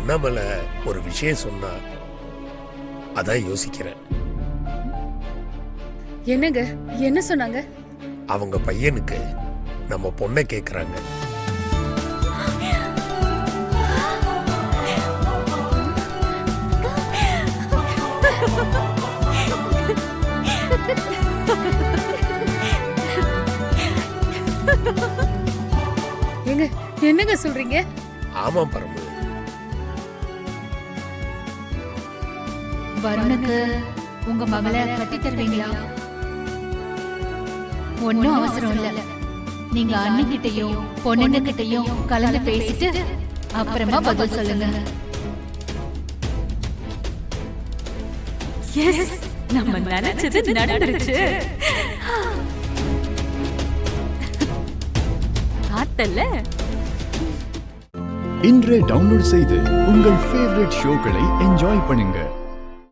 அண்ணாமலை ஒரு விஷயம் சொன்னா அதான் யோசிக்கிறேன். என்னங்க, என்ன சொன்னாங்க? அவங்க பையனுக்கு நம்ம பொண்ணை கேக்குறாங்க. ஏங்க, என்னங்க சொல்றீங்க? ஆமா பரமு, வருணுக்கு உங்க மகளை கட்டி தருவீங்களா? ஒன்னும் அவசரம் இல்ல. நீங்க அண்ணிக்கிட்டையும் பொண்ணுங்க கிட்டையும் கலந்து பேசிட்டு அப்புறமா பதில் சொல்லுங்க. நம்ம நினைச்சது நடந்துருச்சு. ஆத்தல்ல இன்றே டவுன்லோட் செய்து உங்கள் ஃபேவரட் ஷோக்களை என்ஜாய் பண்ணுங்க.